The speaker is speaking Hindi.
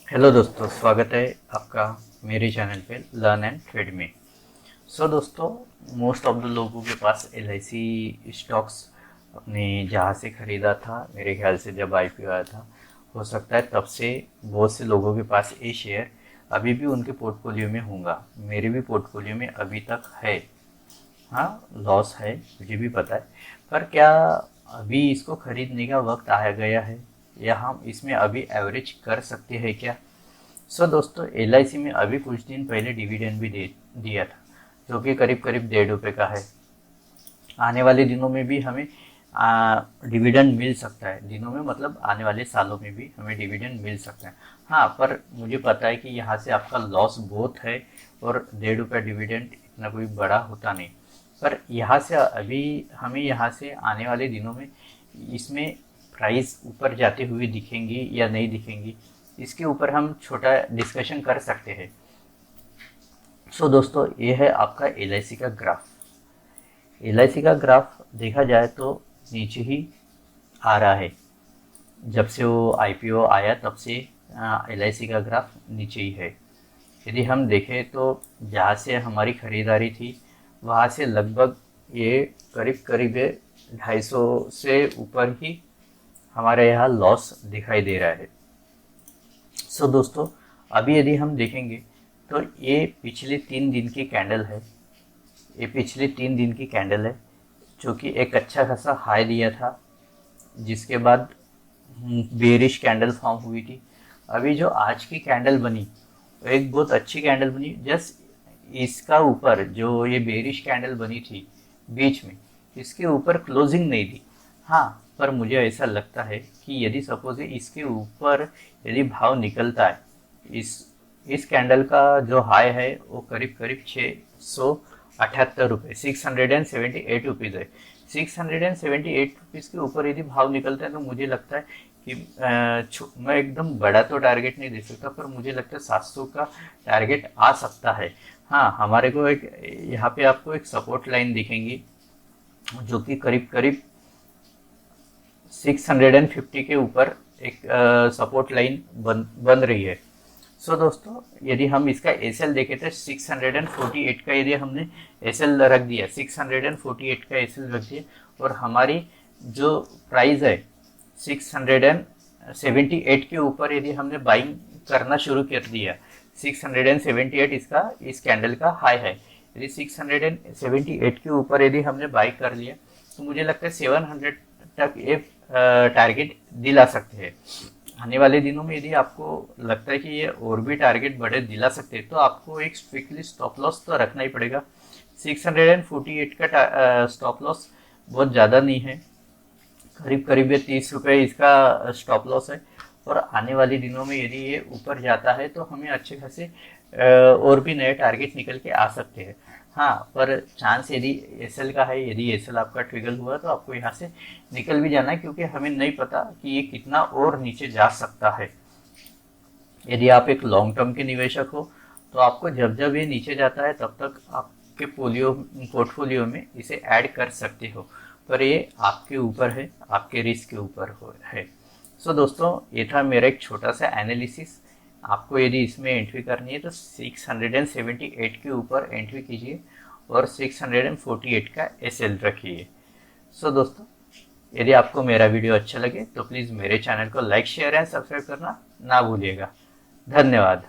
हेलो दोस्तों, स्वागत है आपका मेरे चैनल पे लर्न एंड ट्रेड में। दोस्तों, मोस्ट ऑफ द लोगों के पास LIC स्टॉक्स अपने जहाँ से ख़रीदा था, मेरे ख्याल से जब IPO आया था, हो सकता है तब से बहुत से लोगों के पास ये शेयर अभी भी उनके पोर्टफोलियो में होगा। मेरे भी पोर्टफोलियो में अभी तक है। हाँ, लॉस है, मुझे भी पता है। पर क्या अभी इसको खरीदने का वक्त आ गया है, या हम इसमें अभी एवरेज कर सकते हैं क्या? दोस्तों, LIC में अभी कुछ दिन पहले डिविडेंड भी दे दिया था, जो कि करीब करीब ₹1.5 का है। आने वाले दिनों में भी हमें डिविडेंड मिल सकता है। दिनों में मतलब आने वाले सालों में भी हमें डिविडेंड मिल सकता है। हाँ, पर मुझे पता है कि यहाँ से आपका लॉस बहुत है, और ₹1.5 डिविडेंड इतना कोई बड़ा होता नहीं। पर यहाँ से अभी हमें यहाँ से आने वाले दिनों में इसमें प्राइस ऊपर जाते हुए दिखेंगी या नहीं दिखेंगी, इसके ऊपर हम छोटा डिस्कशन कर सकते हैं। दोस्तों, ये है आपका LIC का ग्राफ। LIC का ग्राफ देखा जाए तो नीचे ही आ रहा है। जब से वो IPO आया तब से LIC का ग्राफ नीचे ही है। यदि हम देखें तो जहाँ से हमारी खरीदारी थी, वहाँ से लगभग ये करीब करीब 250 से ऊपर ही हमारे यहाँ लॉस दिखाई दे रहा है। दोस्तों, अभी यदि हम देखेंगे तो ये पिछले 3 दिन की कैंडल है। ये पिछले 3 दिन की कैंडल है, जो कि एक अच्छा खासा हाई दिया था, जिसके बाद बेरिश कैंडल फॉर्म हुई थी। अभी जो आज की कैंडल बनी, वो एक बहुत अच्छी कैंडल बनी। जस्ट इसका ऊपर जो ये बेरिश कैंडल बनी थी बीच में, इसके ऊपर क्लोजिंग नहीं दी। हाँ, पर मुझे ऐसा लगता है कि यदि सपोज इसके ऊपर यदि भाव निकलता है, इस कैंडल का जो हाई है वो करीब करीब 678 रुपये, 678 रुपीज़ है। 678 रुपीज़ के ऊपर यदि भाव निकलता है तो मुझे लगता है कि मैं एकदम बड़ा तो टारगेट नहीं दे सकता, पर मुझे लगता है 700 का टारगेट आ सकता है। हाँ, हमारे को एक यहाँ पे आपको एक सपोर्ट लाइन दिखेंगी, जो कि करीब करीब 650 के ऊपर एक सपोर्ट लाइन बन रही है। दोस्तों, यदि हम इसका एसएल देखें तो 648 का यदि हमने एसएल रख दिया, 648 का एसएल रख दिया, और हमारी जो प्राइस है 678 के ऊपर यदि हमने बाइंग करना शुरू कर दिया, 678 इसका इस कैंडल का हाई है। यदि 678 के ऊपर यदि हमने बाई कर लिया तो मुझे लगता है 700 तक ये टारगेट दिला सकते हैं। आने वाले दिनों में यदि आपको लगता है कि ये और भी टारगेट बड़े दिला सकते हैं, तो आपको एक स्ट्रिक्टली स्टॉप लॉस तो रखना ही पड़ेगा। 648 का स्टॉप लॉस बहुत ज़्यादा नहीं है, करीब करीब ये 30 रुपये इसका स्टॉप लॉस है। और आने वाले दिनों में यदि ये ऊपर जाता है तो हमें अच्छे खासे और भी नए टारगेट निकल के आ सकते हैं। हाँ, पर चांस यदि एसएल का है, यदि एसएल आपका ट्रिगर हुआ तो आपको यहाँ से निकल भी जाना है, क्योंकि हमें नहीं पता कि ये कितना और नीचे जा सकता है। यदि आप एक लॉन्ग टर्म के निवेशक हो तो आपको जब जब ये नीचे जाता है तब तक आपके पोर्टफोलियो में इसे ऐड कर सकते हो, पर ये आपके ऊपर है, आपके रिस्क के ऊपर है। दोस्तों, ये था मेरा एक छोटा सा एनालिसिस। आपको यदि इसमें एंट्री करनी है तो 678 के ऊपर एंट्री कीजिए और 648 का एसएल रखिए। दोस्तों, यदि आपको मेरा वीडियो अच्छा लगे तो प्लीज़ मेरे चैनल को लाइक, शेयर एंड सब्सक्राइब करना ना भूलिएगा। धन्यवाद।